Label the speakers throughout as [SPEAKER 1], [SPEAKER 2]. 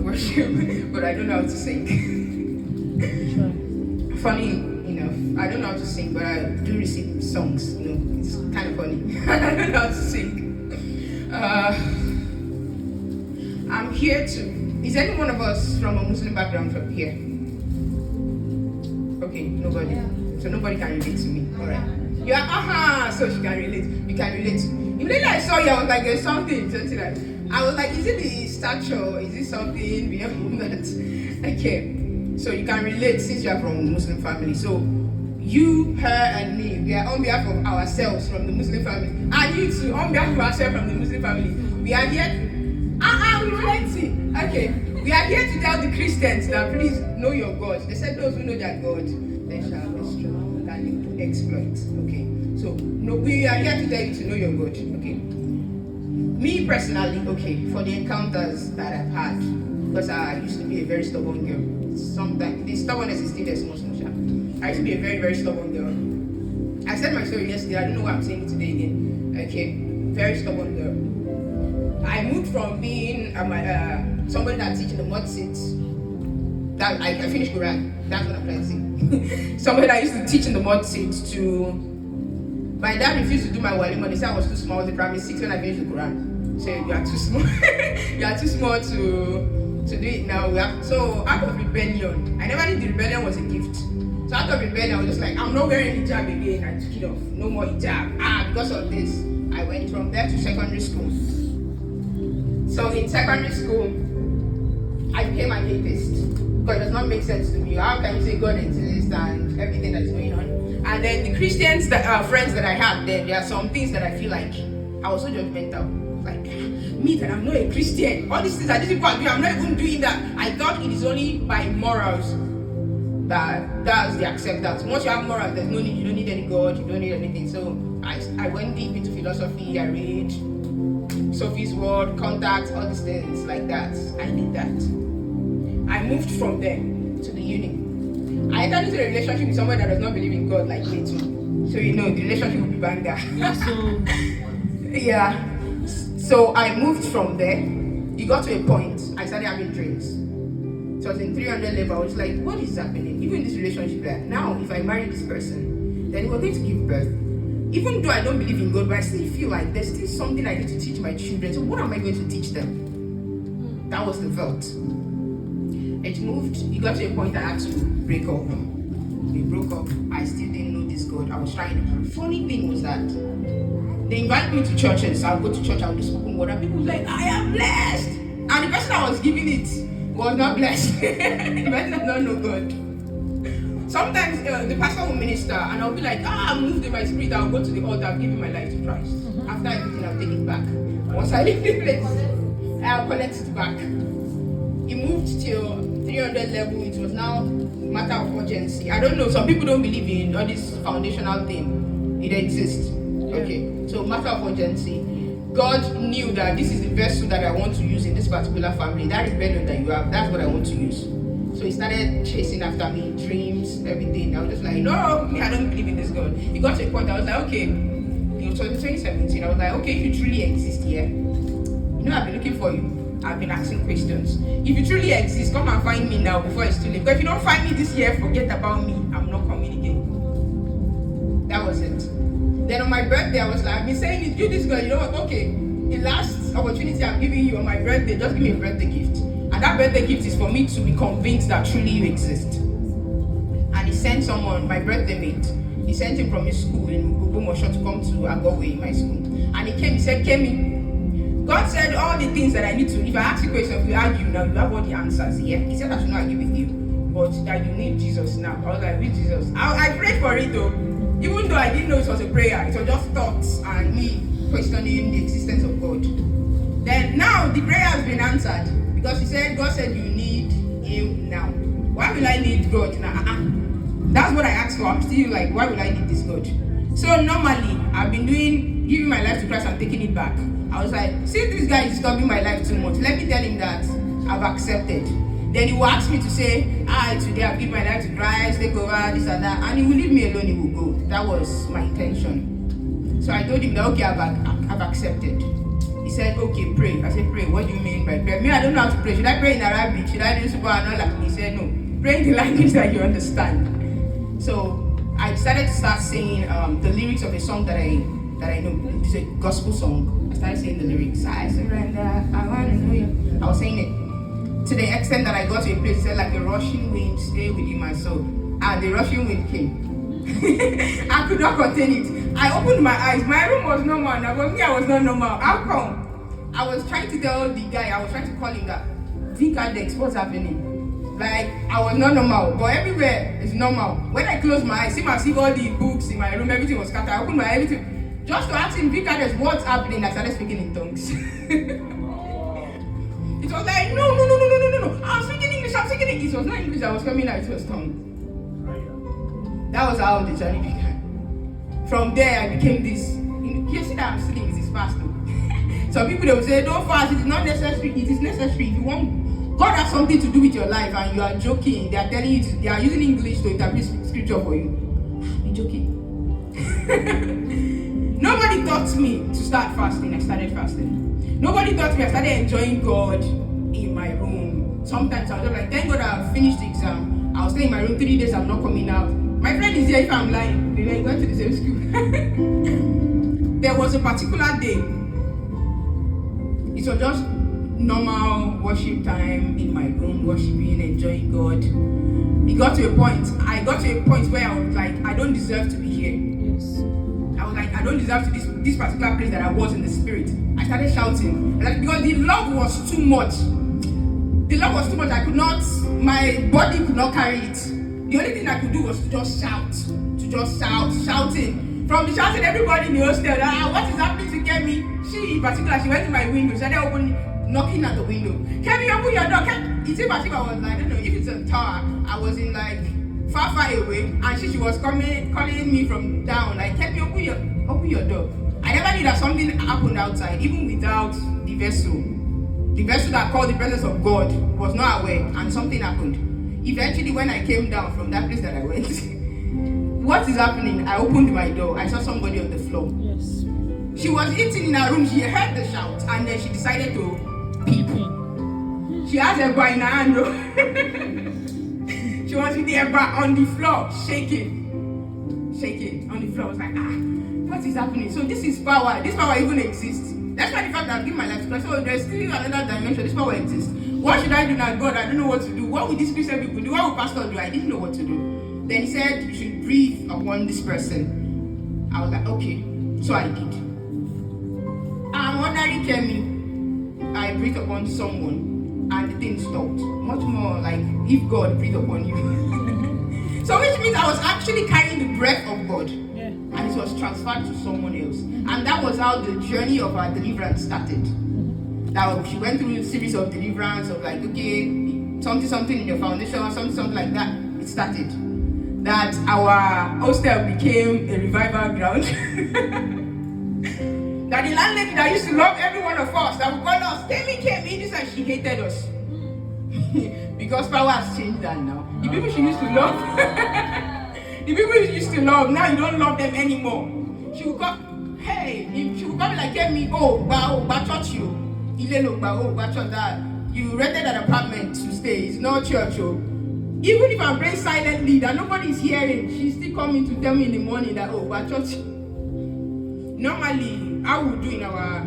[SPEAKER 1] worship, but I don't know how to sing. Funny enough, I don't know how to sing, but I do receive songs. It's kind of funny. I don't know how to sing. I'm here to. Is any one of us from a Muslim background from here? Okay, nobody. Yeah. So nobody can relate to me. All right. Yeah, so she can relate. You can relate. Immediately I saw you, I was like, there's something like. I was like, is it the stature? Is it something beyond that? Okay. So you can relate since you are from a Muslim family. So you, her, and me, we are on behalf of ourselves from the Muslim family, and you too on behalf of ourselves from the Muslim family. We are here. We plenty. Okay. We are here to tell the Christians that please know your God. They said those who know their God, they shall be strong and do exploits. Okay. So no, we are here to tell you to know your God. Okay. Me personally, okay, for the encounters that I've had, because I used to be a very stubborn girl. Sometimes the stubbornness is still there, small. I used to be a very, very stubborn girl. I said my story yesterday. I don't know why I'm saying it today again. Okay, very stubborn girl. I moved from being somebody that teach in the mud seats. That I finished Quran. That's what I'm trying to say. Somebody that used to teach in the mud seats to. My dad refused to do my walima. They said I was too small. I was in primary 6 when I finished the Quran. So you are too small. You are too small to do it now. So out of rebellion, I never knew the rebellion was a gift. So out of rebellion, I was just like, I'm not wearing hijab again. I took it off. No more hijab. Because of this, I went from there to secondary school. So in secondary school, I became an atheist because it does not make sense to me. How can you say God exists and everything that is going on? And then the Christians that are friends that I have, there are some things that I feel like I was so judgmental. Like me that I'm not a Christian. All these things that these people are doing, I'm not even doing that. I thought it is only by morals that's the acceptance. Once you have morals, there's no need. You don't need any God. You don't need anything. So I went deep into philosophy. I read Sophie's World, Contact, all these things like that. I did that. I moved from there to the uni. I entered into a relationship with someone that does not believe in God like me too. So the relationship will be banger. Yeah. So I moved from there. It got to a point, I started having dreams. So I was in 300 level. I was like, what is happening? Even in this relationship, like, now if I marry this person, then we're going to give birth. Even though I don't believe in God, but I still feel like there's still something I need to teach my children. So what am I going to teach them? That was the thought. It moved. It got to a point I had to break up. We broke up. I still didn't know this God. I was trying. Funny thing was that they invite me to churches. I'll go to church. I'll do spoken word. And people like, I am blessed. And the person that was giving it was not blessed. The person does not know God. Sometimes the pastor will minister and I'll be like, I'm moved in my spirit. I'll go to the altar. I'll give my life to Christ. After everything, I'll take it back. Once I leave the place, I'll collect it back. It moved till 300 level. It was now matter of urgency. I don't know. Some people don't believe in all this foundational thing. It exists. Okay. So matter of urgency. God knew that this is the vessel that I want to use in this particular family. That rebellion that you have, that's what I want to use. So he started chasing after me, dreams, everything. I was just like, no, me, I don't believe in this God. It got to a point I was like, okay. It was 2017. I was like, okay, if you truly exist here, I've been looking for you. I've been asking questions. If you truly exist, come and find me now before it's too late. Because if you don't find me this year, forget about me. I'm not coming again. That was it. Then on my birthday, I was like, I've been saying it, you this girl, you know what? Okay, the last opportunity I'm giving you on my birthday, just give me a birthday gift. And that birthday gift is for me to be convinced that truly you exist. And he sent someone, my birthday mate, he sent him from his school in Ogbomoso to come to Agowe in my school. And he came, he said, Kemi, God said all the things that I need to. If I ask you questions, if you argue now, you have all the answers here. He said I should not argue with you, but that you need Jesus now. I was like, which Jesus? I prayed for it though. Even though I didn't know it was a prayer, it was just thoughts and me questioning the existence of God. Then now the prayer has been answered because God said you need him now. Why will I need God now? That's what I asked for. I'm still like, why will I need this God? So normally I've been giving my life to Christ and taking it back. I was like, see, this guy is disturbing my life too much. Let me tell him that I've accepted. Then he will ask me to say, today I've given my life to Christ, take over, this and that. And he will leave me alone, he will go. That was my intention. So I told him that, okay, I've accepted. He said, okay, pray. I said, pray. What do you mean by pray? Me, I don't know how to pray. Should I pray in Arabic? Should I do subhanallah? He said, no. Pray in the language that you understand. So I decided to start saying the lyrics of a song that I know. It's a gospel song. I started saying the lyrics. I surrender, I want to know you. I was saying it to the extent that I got to a place that said, like a rushing wind, stay within my soul. And the rushing wind came. I could not contain it. I opened my eyes. My room was normal. Now, but me, I was not normal. How come? I was trying to tell the guy, I was trying to call him that, Bakare, what's happening? Like, I was not normal. But everywhere is normal. When I closed my eyes, see all the books in my room, everything was scattered. I opened my eyes, everything. Just to ask him, Bakare, what's happening? I started speaking in tongues. It was like, no. I'm speaking English. It was not English that was coming out, it was tongue. That was how the journey began. From there, I became this. You see that I'm sitting with this fast. Some people, they will say, don't fast. It is not necessary. It is necessary. If you want, God has something to do with your life and you are joking. They are telling you, they are using English to interpret scripture for you. You're joking. Nobody taught me to start fasting. I started fasting. Nobody taught me. I started enjoying God in my room. Sometimes I was like, thank God I finished the exam. I'll stay in my room 3 days. I'm not coming out. My friend is here if I'm lying. They like went to the same school. There was a particular day. It was just normal worship time in my room, worshiping, enjoying God. I got to a point where I was like, I don't deserve to be here. Yes. I was like, I don't deserve to this particular place that I was in the spirit. I started shouting. Like, because the love was too much. The love was too much. My body could not carry it. The only thing I could do was to just shout. Shouting. From the shouting, everybody in the hostel, what is happening to Kemi? She, in particular, she went to my window. She started knocking at the window. Kemi, open your door. It's in particular, I was like, I don't know, if it's a tower, I was in like, far away, and she was calling me from down, like, Kemi, open your door. I never knew that something happened outside, even without the vessel. The vessel that called the presence of God was not aware, and something happened. Eventually, when I came down from that place that I went, what is happening? I opened my door. I saw somebody on the floor. Yes. She was eating in her room. She heard the shout, and then she decided to peep. She has a bar in her hand. She was with the bar on the floor, shaking on the floor. I was like, what is happening? So this is power. This power even exists. That's why the fact that I've given my life to Christ. So there's still another dimension. This power exists. What should I do now? God, I don't know what to do. What would these Christian people do? What would pastor do? I didn't know what to do. Then he said, you should breathe upon this person. I was like, okay. So I did. And ordinary Kemi, I breathed upon someone and the thing stopped. Much more like if God breathed upon you. So which means I was actually carrying the breath of God. Yeah. And it was transferred to someone else. And that was how the journey of our deliverance started. Now she went through a series of deliverance of like, okay, something in your foundation or something like that. It started. That our hostel became a revival ground. That the landlady that used to love every one of us, that would call us, Kemi, this, and she hated us. Because power has changed that now. The people she used to love, the people you used to love, now you don't love them anymore. She would come, she would come like, Kemi, church you. That you rented an apartment to stay, it's not church. Even if I'm praying silently that nobody is hearing, she's still coming to tell me in the morning that church. Normally, how we do in our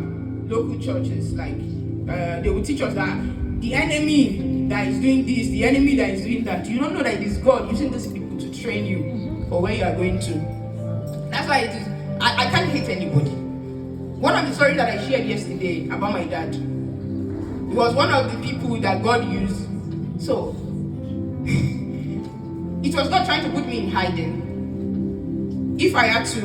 [SPEAKER 1] local churches, like they will teach us that the enemy that is doing this, the enemy that is doing that, you don't know that it is God using these people to train you for where you are going to. That's why it is. I can't hate anybody. One of the stories that I shared yesterday about my dad, it was one of the people that God used. So, it was God trying to put me in hiding. If I had to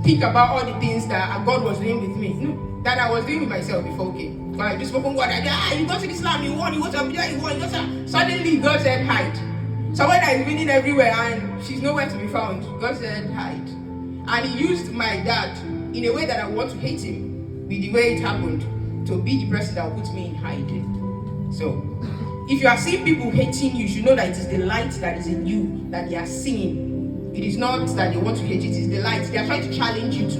[SPEAKER 1] think about all the things that God was doing with me, that I was doing with myself before, okay. But I just spoke on God, you go to Islam, you won, you go to Abuja, you won, you go to... Suddenly, God said, hide. Someone that is winning everywhere and she's nowhere to be found. God said, hide. And he used my dad in a way that I want to hate him, with the way it happened, to be the person that will put me in hiding. So, if you are seeing people hating you, you should know that it is the light that is in you that they are seeing. It is not that they want to hate you, it is the light. They are trying to challenge you to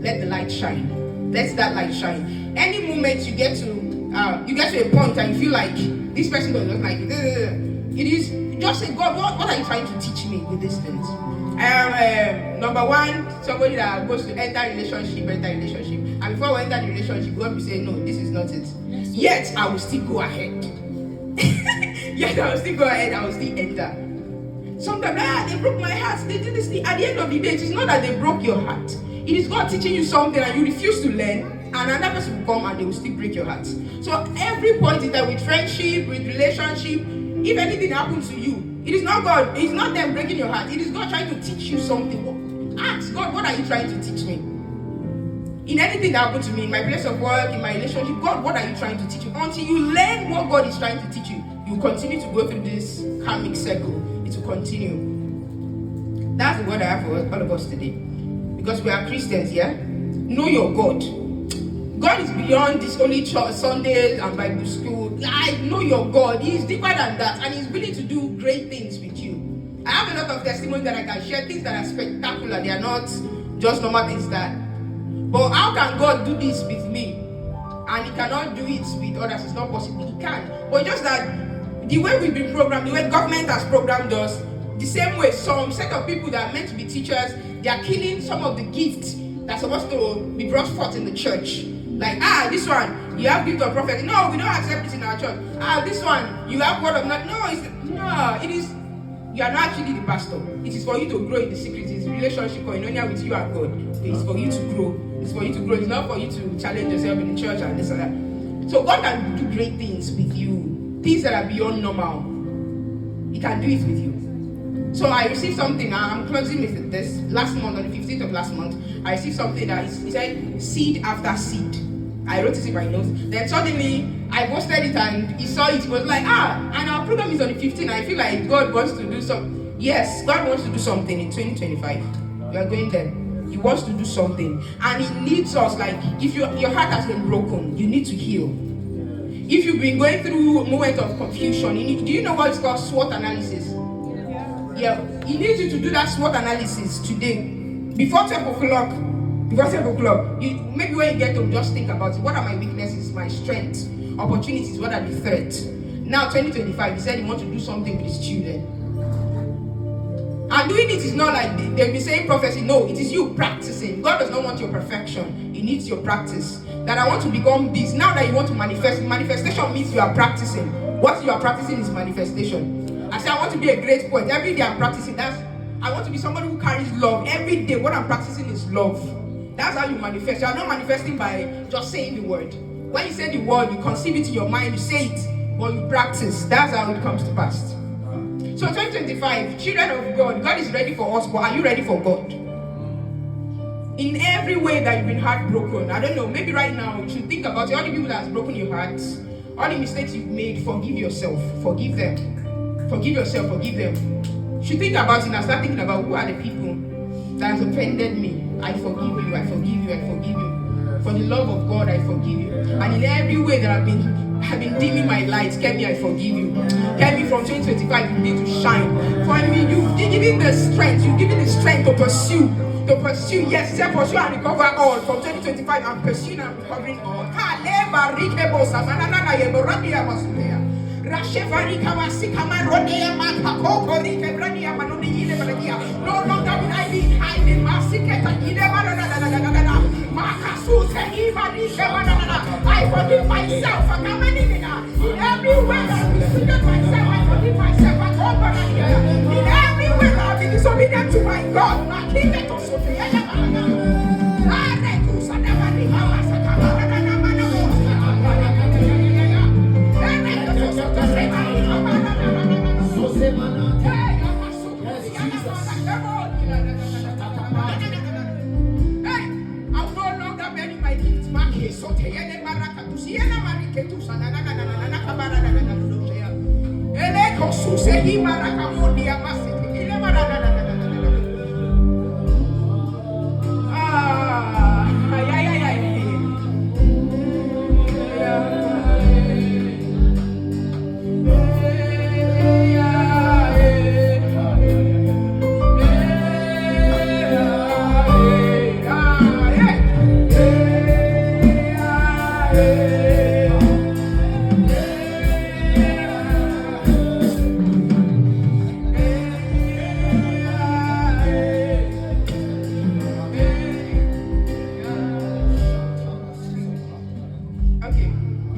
[SPEAKER 1] let the light shine. Let that light shine. Any moment you get to a point and you feel like this person does not like it is just say, God, what are you trying to teach me with these things? I am number one, somebody that goes to enter relationship, and before we enter the relationship, God will say, no, this is not it. Yet I will still go ahead. Yet I will still go ahead, I will still enter. Sometimes, they broke my heart, they did this thing. At the end of the day, it is not that they broke your heart. It is God teaching you something and you refuse to learn, and another person will come and they will still break your heart. So every point in time, with friendship, with relationship, if anything happens to you, it is not God, it's not them breaking your heart, it is God trying to teach you something. Ask God, what are you trying to teach me? In anything that happened to me, in my place of work, in my relationship, God, what are you trying to teach me? Until you learn what God is trying to teach you, you continue to go through this karmic circle. It will continue. That's the word I have for all of us today. Because we are Christians, yeah? Know your God. God is beyond this only church, Sundays and Bible school. Like, know your God. He is deeper than that, and He's willing to do great things with you. I have a lot of testimonies that I can share, things that are spectacular. They are not just normal things that. But how can God do this with me? And He cannot do it with others. It's not possible. He can. But just that the way we've been programmed, the way government has programmed us, the same way some set of people that are meant to be teachers, they are killing some of the gifts that's supposed to be brought forth in the church. Like, this one, you have gift of prophecy. No, we don't accept it in our church. This one, you have word of knowledge. No, it is, you are not actually the pastor. It is for you to grow in the secret. It's relationship koinonia with you and God. It's for you to grow. It's for you to grow. It's not for you to challenge yourself in the church and this and that. So God can do great things with you. Things that are beyond normal. He can do it with you. So I received something, I'm closing with this. Last month, on the 15th of last month, I received something that it said seed after seed. I wrote it in my notes. Then suddenly, I posted it and he saw it. He was like, and our program is on the 15th. I feel like God wants to do something. Yes, God wants to do something in 2025. We are going there. He wants to do something. And He needs us, like, if your heart has been broken, you need to heal. If you've been going through a moment of confusion, do you know what is called SWOT analysis? Yeah, He needs you to do that SWOT analysis today. Before 12 o'clock, maybe when you get home, just think about it. What are my weaknesses, my strengths, opportunities, what are the threats? Now 2025, He said He wants to do something with His children. And doing it is not like they'll be saying prophecy. No, it is you practicing. God does not want your perfection. He needs your practice. That I want to become this. Now that you want to manifest, manifestation means you are practicing. What you are practicing is manifestation. I say I want to be a great poet. Every day I'm practicing. I want to be somebody who carries love. Every day what I'm practicing is love. That's how you manifest. You are not manifesting by just saying the word. When you say the word, you conceive it in your mind, you say it, but you practice. That's how it comes to pass. So 2025, children of God is ready for us, but are you ready for God? In every way that you've been heartbroken, I don't know, maybe right now you should think about all the people that has broken your heart, all the mistakes you've made. Forgive yourself, forgive them. Forgive yourself, forgive them. You should think about it and start thinking about who are the people that has offended me. I forgive you, I forgive you, I forgive you. For the love of God, I forgive you. And in every way that I've been dimming my lights, Kemi, I forgive you. Kemi, from 2025, you need to shine. For me, you've given the strength, to pursue. Yes, say pursue and recover all. From 2025, I'm pursuing and recovering all. No longer will I be hiding. I forgive myself. In every way I've disobedient myself, I forgive myself. In every way I've been disobedient to my God.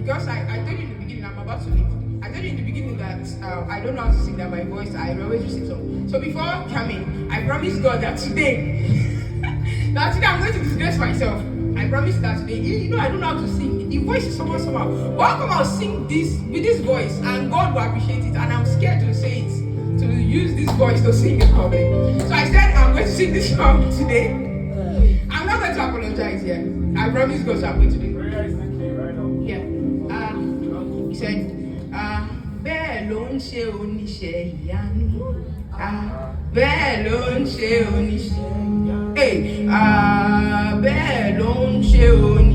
[SPEAKER 1] because I told you in the beginning, I'm about to leave. I told you in the beginning that I don't know how to sing, that my voice, I always receive some. So before coming, I promised God that today, I'm going to disgrace myself. I promised that today, you know, I don't know how to sing. The voice is somehow. But I'll come out sing this with this voice, and God will appreciate it. And I'm scared to say it, to use this voice to sing in public. So I said, I'm going to sing this song today. I'm not going to apologize here. I promise God, so I'm going to do it. Yeah. He said, bẹ́ẹ̀ ló ń ṣe oníṣẹ́ ìyanu. Bẹ́ẹ̀ ló ń ṣe oníṣẹ́. Bẹ́ẹ̀ ló ń ṣe oníṣẹ́.